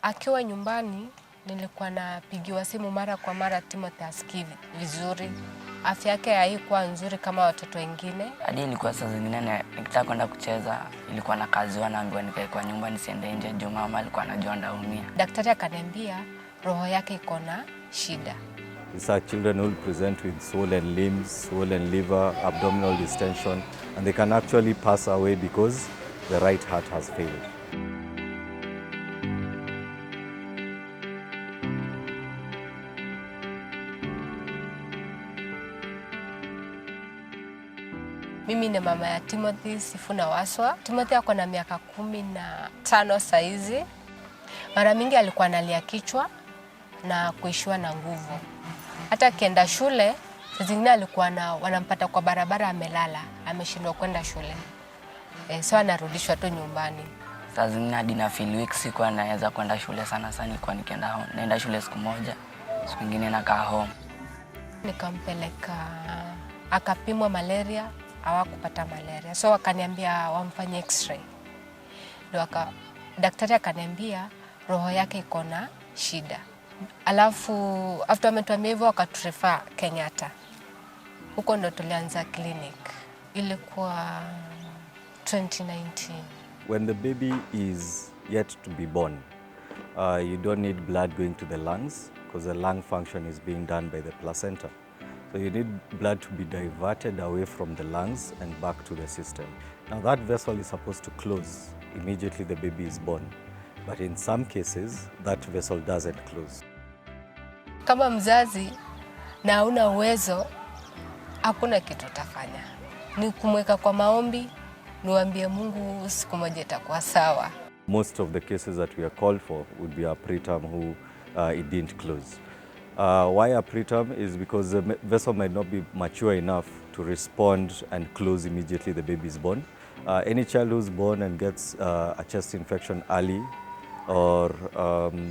Akiwa nyumbani nilikuwa napigiwa simu mara kwa mara, Timothy asikii vizuri. Afya yake haikuwa nzuri kama watoto wengine. Hadi ilikuwa saa zingine nikitaka kwenda kucheza, ilikuwa na kazi wanaambiwa nikae kwa nyumba nisiende nje juu mama alikuwa anajua ndaumia. Daktari akaniambia roho yake iko na shida. These are children who will present with swollen limbs, swollen liver, abdominal distension, and they can actually pass away because the right heart has failed. Mimi ni mama ya Timothy, Sifuna Waswa. Timothy ako na miaka 15 saizi. Mara mingi alikuwa analia kichwa na kuishiwa na nguvu. Hata akienda shule, saa zingine alikuwa wanampata kwa barabara amelala, ameshindwa kwenda shule. So anarudishwa tu nyumbani. Saa zingine hadi na feel weak, sikuwa naweza kwenda shule sana, nilikuwa nikienda home. Naenda shule siku moja, siku nyingine nakaa home. Nikampeleka akapimwa malaria, hawakupata malaria. So wakaniambia wamfanye x-ray. Ndio daktari akaniambia roho yake iko na shida. Alafu after ametuambia hivyo akaturefer Kenyatta. Huko ndo tulianza clinic. Ilikuwa 2019. When the baby is yet to be born, you don't need blood going to the lungs because the lung function is being done by the placenta. So you need blood to be diverted away from the lungs and back to the system. Now that vessel is supposed to close immediately the baby is born. But in some cases, that vessel doesn't close. Kama mzazi na una uwezo, hakuna kitu utafanya. Ni kumweka kwa maombi, niwaambie Mungu siku moja itakuwa sawa. Most of the cases that we are called for would be a preterm who it didn't close. Why a preterm is because the vessel might not be mature enough to respond and close immediately the baby is born. Any child who's born and gets a chest infection early, or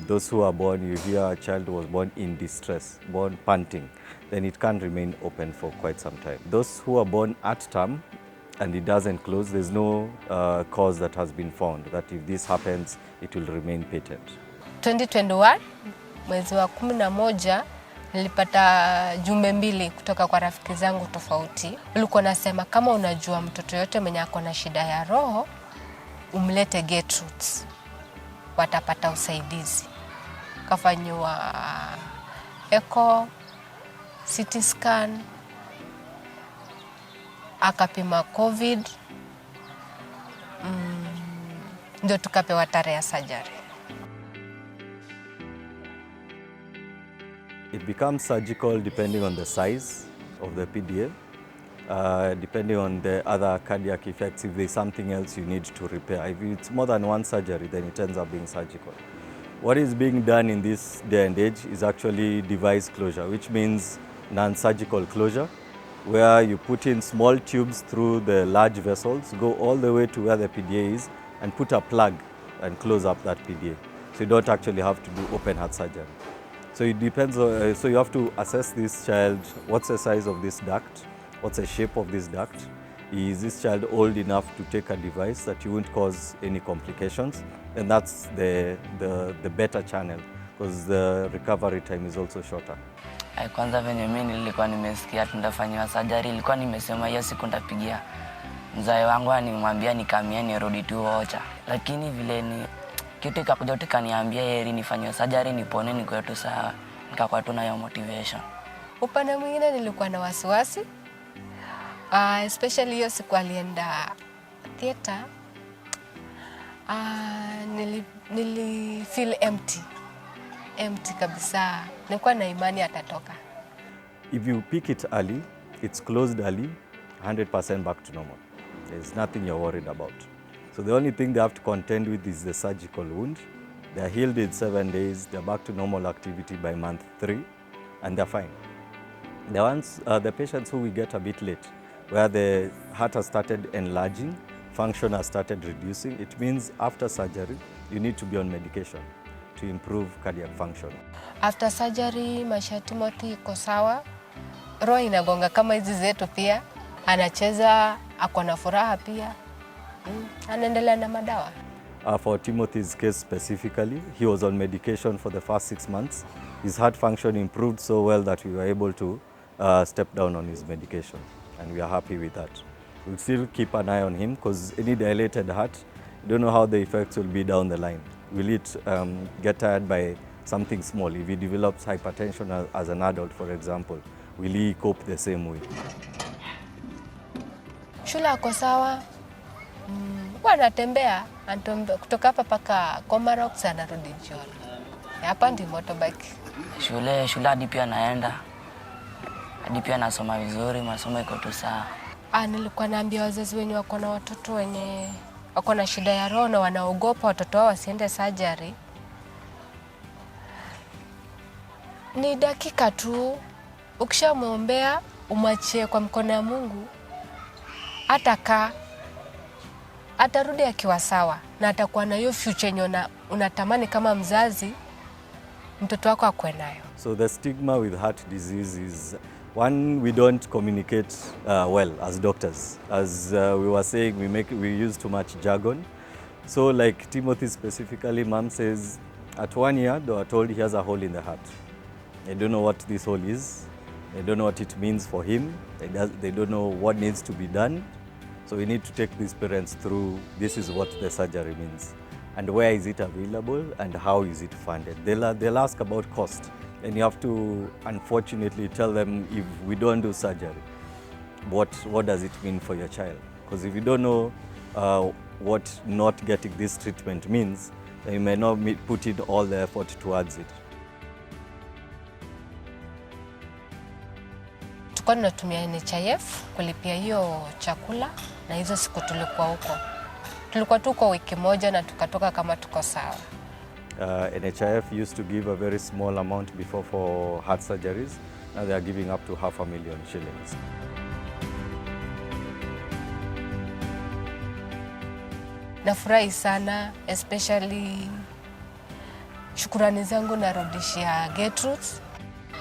those who are born, you hear a child was born in distress, born panting, then it can't remain open for quite some time. Those who are born at term and it doesn't close, there's no cause that has been found that if this happens, it will remain patent. 2021, mwezi wa 11, nilipata jumbe 2 kutoka kwa rafiki zangu tofauti. Walikuwa nasema kama unajua mtoto yote mwenye ako na shida ya roho, umlete Gertrude, watapata usaidizi. Kafanywa echo, CT scan, akapima COVID, ndio tukapewa tarehe ya surgery. It becomes surgical depending on the size of the PDA, depending on the other cardiac effects, if there's something else you need to repair. If it's more than one surgery, then it ends up being surgical. What is being done in this day and age is actually device closure, which means non-surgical closure, where you put in small tubes through the large vessels, go all the way to where the PDA is, and put a plug and close up that PDA. So you don't actually have to do open heart surgery. So it depends, so you have to assess this child, what's the size of this duct, what's the shape of this duct, is this child old enough to take a device that you won't cause any complications, and that's the better channel, because the recovery time is also shorter. Kwanza venye mimi nilikuwa nimesikia tunafanywa surgery, nilikuwa nimesema hiyo siku nitapigia mzae wangu animwambia nikamie nirudi tu Ocha. Lakini vile ni kitu ikakuja tukaniambia heri nifanywe surgery nipone niko tu sawa. Nikakuwa tu na hiyo motivation. Upande mwingine nilikuwa na wasiwasi. Especially hiyo siku alienda theater. Nili feel empty kabisa. Nilikuwa na imani atatoka. If you pick it early, it's closed early, 100% back to normal. There's nothing you're worried about. So the only thing they have to contend with is the surgical wound. They're healed in 7 days, they're back to normal activity by month 3, and they're fine. The patients who we get a bit late, where the heart has started enlarging, function has started reducing, it means after surgery, you need to be on medication to improve cardiac function. After surgery, maisha ya Timothy iko sawa. Roho inagonga kama hizi zetu pia. Anacheza, ako na furaha pia. Anaendelea na madawa. For Timothy's case specifically, he was on medication for the first 6 months. His heart function improved so well that we were able to step down on his medication, and we are happy with that. We'll still keep an eye on him because any dilated heart, you don't know how the effects will be down the line. Will it get tired by something small? If he develops hypertension as an adult, for example, will he cope the same way? Shule ako sawa. Wanatembea kutoka hapa paka Komarox anarudi jioni. Hapa ndi motorbike. Shule hadi pia naenda. Hadi pia nasoma vizuri, masomo iko tu sawa. Nilikuwa naambia wazazi wenye wako na watoto wenye wako na shida ya roho na wanaogopa watoto wao wasiende surgery. Ni dakika tu, ukishamwombea umwachie kwa mkono ya Mungu, atarudi akiwa sawa na atakuwa na hiyo future yenye unatamani kama mzazi mtoto wako akue nayo. So the stigma with heart disease is, one, we don't communicate well as doctors. As we were saying, we use too much jargon. So like Timothy specifically, mom says at 1 year they were told he has a hole in the heart. They don't know what this hole is. They don't know what it means for him. They don't know what needs to be done. So we need to take these parents through, this is what the surgery means, and where is it available, and how is it funded. They'll ask about cost, and you have to unfortunately tell them, if we don't do surgery, what does it mean for your child? Because if you don't know what not getting this treatment means, then you may not put in all the effort towards it. Tulikuwa tunatumia NHIF kulipia hiyo chakula, na hizo siku tulikuwa huko. Tulikuwa tuko wiki moja na tukatoka kama tuko sawa. NHIF used to give a very small amount before for heart surgeries. Now they are giving up to 500,000 shillings. Nafurahi sana, especially shukrani zangu narudishia Gertrude.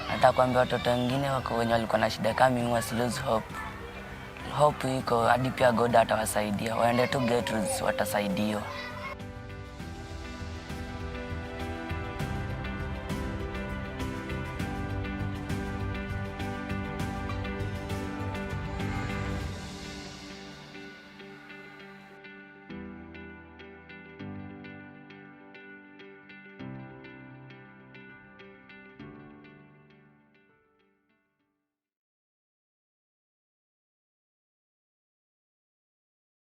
Hata kuambia watoto wengine wako wenye walikuwa na shida kama mimi, wasi lose hope. Hope iko, hadi pia God atawasaidia. Waende tu Gertrude, watasaidiwa.